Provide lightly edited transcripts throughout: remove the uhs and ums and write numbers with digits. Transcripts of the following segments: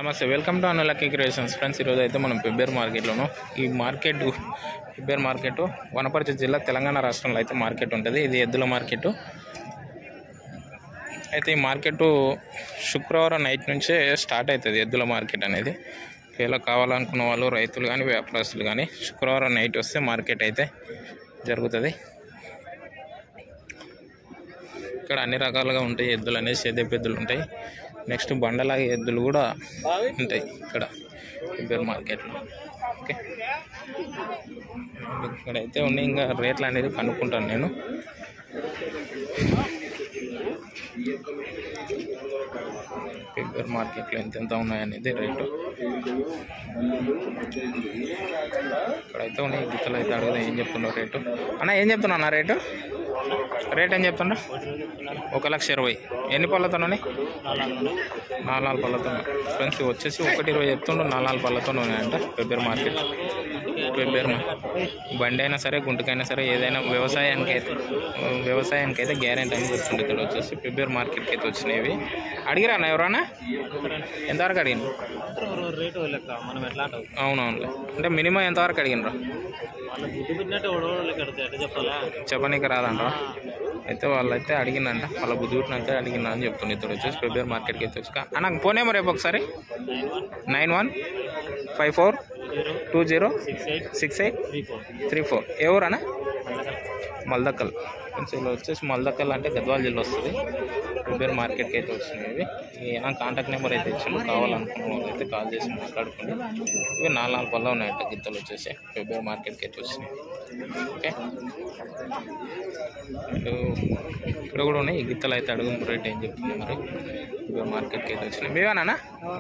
నమస్తే, welcome to అనులక్కీ creations friends. ఈరోజు అయితే మనం పెబ్బేరు మార్కెట్లోను పెబ్బేరు మార్కెట్ వనపర్తి జిల్లా తెలంగాణ రాష్ట్రంలో అయితే మార్కెట్ ఉంటుంది. ఇది ఎద్దుల మార్కెట్. అయితే ఈ మార్కెట్ శుక్రవారం నైట్ నుంచే స్టార్ట్ అవుతుంది. ఎద్దుల మార్కెట్ అనేది ఇలా కావాలనుకున్న వాళ్ళు రైతులు కానీ వ్యాపారస్తులు కానీ శుక్రవారం నైట్ వస్తే మార్కెట్ అయితే జరుగుతుంది. ఇక్కడ అన్ని రకాలుగా ఉంటాయి ఎద్దులు అనేది. సేద్యపు ఎద్దులు ఉంటాయి, నెక్స్ట్ బండలాగే ఎద్దులు కూడా ఉంటాయి ఇక్కడ పెబ్బేరు మార్కెట్లో. ఓకే, ఇక్కడైతే ఉన్నాయి. ఇంకా రేట్లు అనేది కనుక్కుంటాను నేను. పెబ్బేరు మార్కెట్లో ఎంత ఉన్నాయనేది రేటు. ఇక్కడైతే ఉన్నాయి గిత్తలు అయితే అడుగుదా ఏం చెప్తున్నా రేటు. అన్న ఏం చెప్తున్నా అన్న రేటు ఏం చెప్తున్నా? 1,20,000. ఎన్ని పళ్ళతోనే? 4 పళ్ళతో ఫ్రెండ్స్. వచ్చేసి 1,20,000 చెప్తుండ్రు. 4 పళ్ళతో ఉన్నాయంట పెబ్బేరు మార్కెట్. పెబ్బేరు బండి అయినా సరే గుంటుకైనా సరే ఏదైనా వ్యవసాయానికి అయితే గ్యారెంటీ అని చెప్తుండే. ఇక్కడ వచ్చేసి పెబ్బేరు మార్కెట్కి అయితే వచ్చినాయి. అడిగిరా అన్న ఎవరన్నా? ఎంతవరకు అడిగినారు? అవునవునులే, అంటే మినిమం ఎంతవరకు అడిగినరా? చెప్పనీకి రాదంటారా? అయితే వాళ్ళైతే అడిగిందంట, వాళ్ళ బుద్ధి పుట్టినాక అడిగినా అని చెప్తుండే. ఇక్కడ వచ్చేసి పెబ్బేరు మార్కెట్కి అయితే వచ్చి అన్న ఫోన్ నెంబర్ రేపు ఒకసారి 9154206834. ఎవరన్నా? మల్దక్కల్. కొంచెం వచ్చేసి మల్దక్కల్ అంటే గద్వాల జిల్లా వస్తుంది. పెబ్బేరు మార్కెట్కి అయితే వచ్చినాయి. నా కాంటాక్ట్ నెంబర్ అయితే ఇచ్చాను. కావాలనుకున్న వాళ్ళు అయితే కాల్ చేసి మాట్లాడుకోండి. ఇవి 4 పళ్ళ ఉన్నాయంట గిత్తలు వచ్చేసి పెబ్బేరు మార్కెట్కి అయితే వచ్చినాయి. ఓకే, ఇక్కడ కూడా ఉన్నాయి ఈ గిత్తలు అయితే. అడుగు రేట్ ఏం చెప్తున్నాయి మరి పెబ్బేరు మార్కెట్కి అయితే వచ్చినాయి. మీవేనా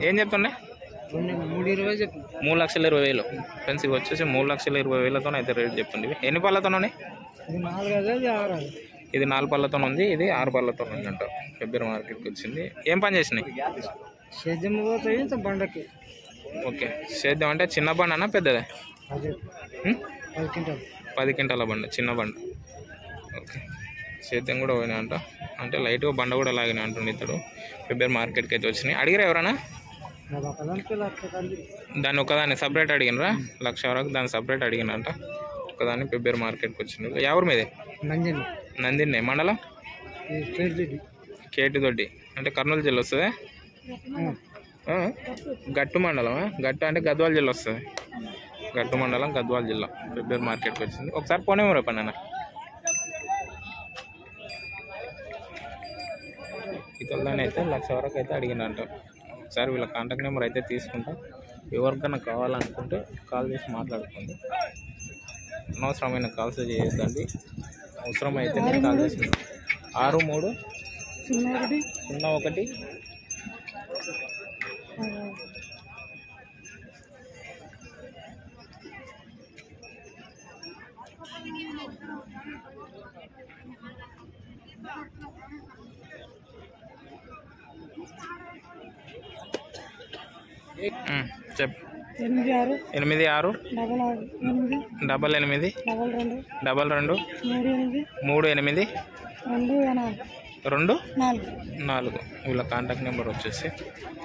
ఏం చెప్తున్నాయి? 3,20,000 ఫ్రెండ్స్. ఇవి వచ్చేసి 3,20,000తో అయితే రేట్ చెప్తుంది. ఎన్ని పళ్ళతో ఉన్నాయి? ఇది 4 పళ్ళతో ఉంది, ఇది 6 పళ్ళతో ఉంది అంట. పెబ్బేరు మార్కెట్కి వచ్చింది. ఏం పని చేసినాయి? ఓకే, సేద్యం అంటే చిన్న బండి అన్న పెద్దదే? 10 క్వింటాల బండి, చిన్న బండి. ఓకే, సేద్యం కూడా పోయినా అంట, అంటే లైట్గా బండ కూడా లాగినా అంటుండే ఇతడు. పెబ్బేరు మార్కెట్కి అయితే వచ్చినాయి. అడిగిరా ఎవరన్నా? దాన్ని ఒకదాన్ని సపరేట్ అడిగినరా? 1,00,000 వరకు దాన్ని సపరేట్ అడిగినంట. ఒకదాన్ని పెబ్బేరు మార్కెట్కి వచ్చింది. ఎవరి మీదే? నందిన్నే. మండలం? కేటిదొడ్డి. అంటే కర్నూలు జిల్లా వస్తుంది. గట్టు మండలమా? గట్టు అంటే గద్వాల జిల్లా వస్తుంది. గట్టు మండలం, గద్వాల జిల్లా. పెబ్బేరు మార్కెట్కి వచ్చింది. ఒకసారి పోనేమో రేపండి అన్న. ఇతరులని అయితే 1,00,000 వరకు అయితే అడిగినంట. ఒకసారి వీళ్ళ కాంటాక్ట్ నెంబర్ అయితే తీసుకుంటా. ఎవరికైనా కావాలనుకుంటే కాల్ చేసి మాట్లాడుకోండి. అనవసరమైన కాల్స్ చేయొద్దండి. అవసరం అయితే కాల్ చేసి 6301 చెప్పు. 8688223824. వీళ్ళ కాంటాక్ట్ నెంబర్ వచ్చేసి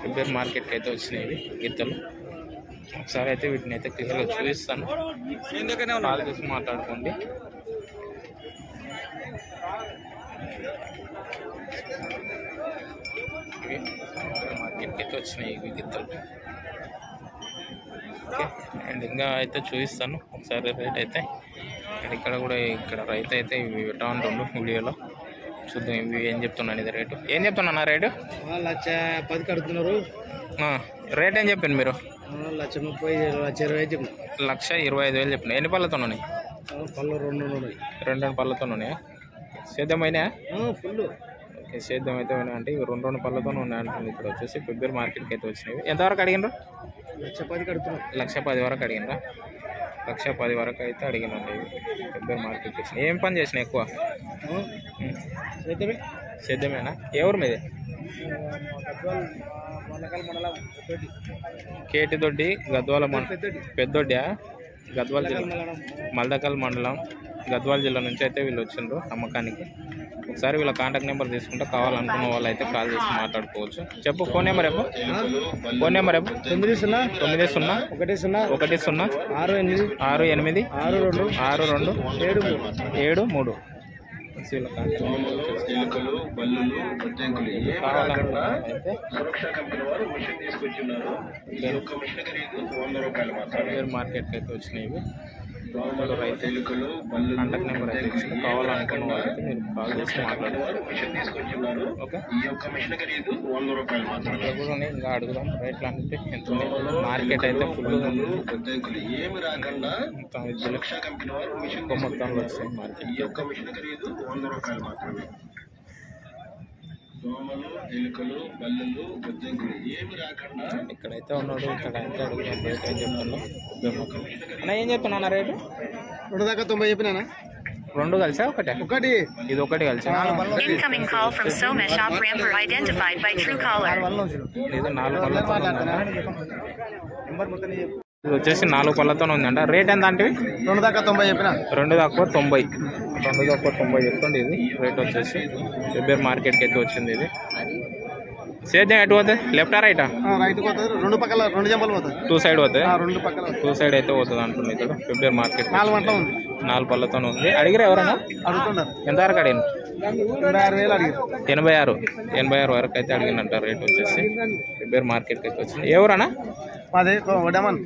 పెబ్బేరు మార్కెట్కి అయితే వచ్చినాయి గిత్తలు. ఒకసారి అయితే వీటిని అయితే క్లియర్గా చూపిస్తాను. కాల్ చేసి మాట్లాడుకోండి. మార్కెట్కి అయితే వచ్చినాయి ఇవి గిత్తలు. ఓకే, అండ్ ఇంకా అయితే చూపిస్తాను ఒకసారి రేట్ అయితే. అండ్ ఇక్కడ కూడా ఇక్కడ రైతు అయితే ఇవి పెట్టా ఉంటుండు వీడియోలో. చూద్దాం ఇవి ఏం చెప్తున్నాను. ఇది రేటు ఏం చెప్తున్నా? రేటు 1,10,000 కడుతున్నారు. రేట్ ఏం చెప్పండి మీరు? 1,30,000 1,25,000 చెప్పిన. ఎన్ని పళ్ళతో ఉన్నాయి? 2 పళ్ళతో ఉన్నాయా? సేద్యం అయినా? ఫుల్. ఓకే, సేద్యం అయితే ఉన్నాయి అంటే ఇవి 2 పళ్ళతో ఉన్నాయంటుంది. ఇక్కడ వచ్చేసి పెబ్బేరు మార్కెట్కి అయితే వచ్చినాయి. ఎంతవరకు అడిగినరు? 1,10,000 కడుతున్నారు. 1,10,000 వరకు అడిగినరా? 1,10,000 వరకు అయితే అడిగినండి. పెబ్బేరు మార్కెట్కి వచ్చినాయి. ఏం పని చేసినాయి ఎక్కువ? సేద్యమేనా? ఎవరి మీదే? కేటిదొడ్డి, గద్వాల పెద్దొడ్డా? గద్వాల్ జిల్లా మల్దకల్ మండలం గద్వాల్ జిల్లా నుంచి అయితే వీళ్ళు వచ్చిండ్రు అమ్మకానికి. ఒకసారి వీళ్ళ కాంటాక్ట్ నెంబర్ తీసుకుంటే కావాలనుకున్న వాళ్ళు అయితే కాల్ చేసి మాట్లాడుకోవచ్చు. చెప్పు ఫోన్ నెంబర్ చెప్పు. ఫోన్ నెంబర్ చెప్పు. 90 68 62 73 మార్కెట్కి అయితే వచ్చినాయి. రైతు కాంటాక్ట్ నెంబర్ అయితే ఇచ్చింది. కావాలనుకున్న వాళ్ళైతే మీరు కాల్ చేసి మాట్లాడారు. ఓకే, ఇంకా అడుగుదాం రేట్లు అంటే ఎంత మార్కెట్ అయితే ఫుల్ మొత్తంలో వస్తాయి మార్కెట్. ఇక్కడైతే ఉన్నాడు. ఇక్కడైతే అడుగుదాం రేట్ ఏం చెప్తున్నా. అన్న ఏం చెప్తున్నా రేటు? 2 దాకా 90 చెప్పినా. 2 కలిసా ఒకటే? ఒకటి. ఇది ఒకటి కలిసి. Incoming call from Somesh operator identified by Truecaller. ఇది 4 పళ్ళతో ఇది వచ్చేసి 4 పళ్ళతో ఉందంట. రేట్ ఎంత అంటే? 2 దాకా 90 చెప్పినా. 2 దాకా 90 చెప్తుంది. ఇది రేట్ వచ్చేసి వెబ్బేర్ మార్కెట్కి అయితే వచ్చింది. ఇది సేద్యం ఎటు పోతుంది? లెఫ్టా రైటా? రైట్ పోతుంది. 2 పక్కల 2 జంపలు పోతుంది. 2 సైడ్ పోతుంది. 2 పక్కల 2 సైడ్ అయితే పోతుంది అంటుంది. ఇక్కడ వెబ్బేర్ మార్కెట్ 4 గంటలు ఉంది. 4 పళ్ళతో ఉంది. అడిగిరా ఎవరన్నా? అడుగుతున్నారు. ఎంతవరకు అడిగింది? 86,000 అడిగారు. 86 వరకు అయితే అడిగిందంట. రేట్ వచ్చేసి వెబ్బేర్ మార్కెట్కి అయితే వచ్చింది. ఎవరన్నా? అదే వడ్డమన్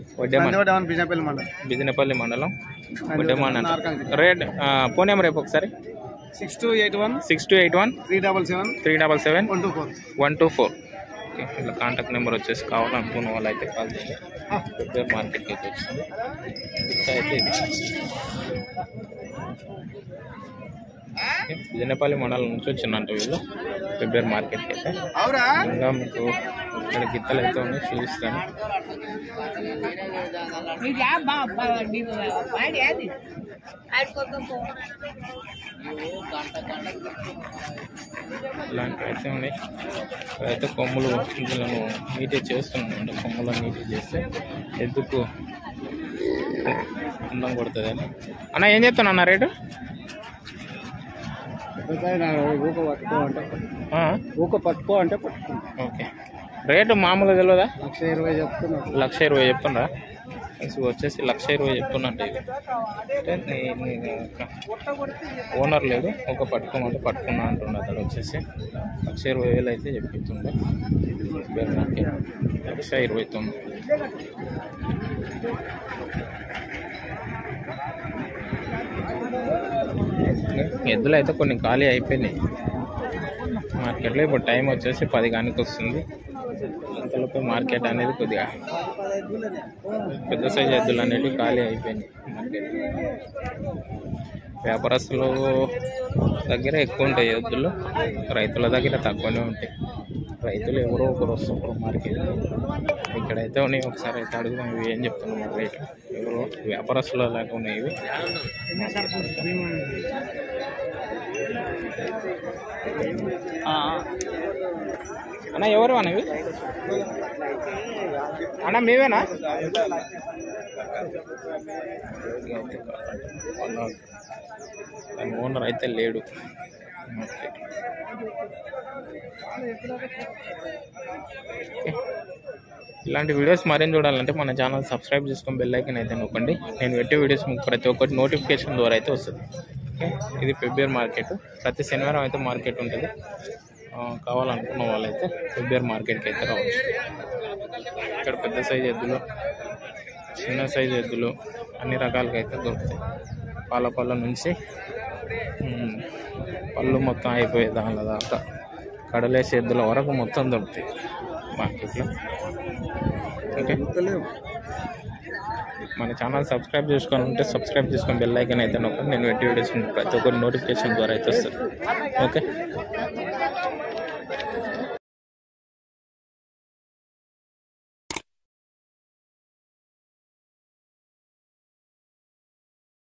బిజినపల్లి మండలం వడ్డమన్ అంట. రేట్ ఫోన్ నెంబర్ రేపు ఒకసారి. 6281 377 124. ఓకే, ఇలా కాంటాక్ట్ నెంబర్ వచ్చేసి కావాలనుకున్న వాళ్ళు అయితే కాల్ చేయండి. వెబ్బేర్ మార్కెట్కి అయితే వచ్చింది. అయితే ఇది బిజినపల్లి మండలం నుంచి వచ్చిందంట వీళ్ళు వెబ్బేర్ మార్కెట్కి అయితే. ఇంకా మీకు ఇక్కడ గిత్తలు అయితే ఉన్నాయి, చూపిస్తాను. ఇలాంటివి అయితే ఉన్నాయి. అయితే కొమ్ములు ఇందులో నీట్గా చేస్తున్నాం. కొమ్ములు నీట్గా చేస్తే ఎద్దుకు అందం కొడుతుంది అని. అన్న ఏం చెప్తాను అన్న రేటు? పట్టుకో అంటే ఓకే, రేటు మామూలుగా తెలియదా? 1,20,000 చెప్తున్నా. 1,20,000 చెప్తున్నా. వచ్చేసి 1,20,000 చెప్తున్నట్టు. ఇది అంటే ఓనర్ లేడు, ఒక పట్టుకోమంటే పట్టుకున్నా అంటున్నా. అక్కడ వచ్చేసి 1,20,000 అయితే చెప్తుండే. 1,29,000. ఎద్దులు అయితే కొన్ని ఖాళీ అయిపోయినాయి మార్కెట్లో. ఇప్పుడు టైం వచ్చేసి 10 గంటలకు వస్తుంది. అంతలోపు మార్కెట్ అనేది కొద్దిగా పెద్ద సైజు ఎద్దులు అనేవి ఖాళీ అయిపోయినాయి మార్కెట్. వ్యాపారస్తుల దగ్గర ఎక్కువ ఉంటాయి ఎద్దులు, రైతుల దగ్గర తక్కువనే ఉంటాయి. రైతులు ఎవరో ఒకరు వస్తుంటారు మార్కెట్. ఇక్కడైతే ఉన్నాయి. ఒకసారి అయితే అడుగుదాం ఇవి ఏం చెప్తున్నాం రేటు. ఎవరో వ్యాపారస్తుల లాగా ఉన్నాయి ఇవి. అన్న ఎవరు అనేవి? అన్న మేవేనా? ఓనర్ అయితే లేడు. ఇలాంటి వీడియోస్ మరేం చూడాలంటే మన ఛానల్ సబ్స్క్రైబ్ చేసుకొని బెల్ ఐకాన్ అయితే నొక్కండి. నేను పెట్టే వీడియోస్ మీకు ప్రతి ఒక్కటి నోటిఫికేషన్ ద్వారా అయితే వస్తుంది. ఓకే, ఇది వెబ్బేర్ మార్కెట్. ప్రతి శనివారం అయితే మార్కెట్ ఉంటుంది. కావాలనుకున్న వాళ్ళైతే వెబ్బేర్ మార్కెట్కి అయితే రావచ్చు. ఇక్కడ పెద్ద సైజు ఎద్దులు, చిన్న సైజు ఎద్దులు అన్ని రకాలుగా అయితే దొరుకుతాయి. పళ్ళ నుంచి పళ్ళు మొత్తం అయిపోయే దానిలో దాకా కడలేసి ఎద్దుల వరకు మొత్తం దొరుకుతాయి మార్కెట్లో. ఓకే, మన ఛానల్ సబ్స్క్రైబ్ చేసుకొని ఉంటే సబ్స్క్రైబ్ చేసుకొని బెల్ ఐకాన్ అయితే నొక్కండి. నేను పెట్టే వీడియోస్ ప్రతి ఒక్కరి నోటిఫికేషన్ ద్వారా అయితే వస్తుంది. ఓకే.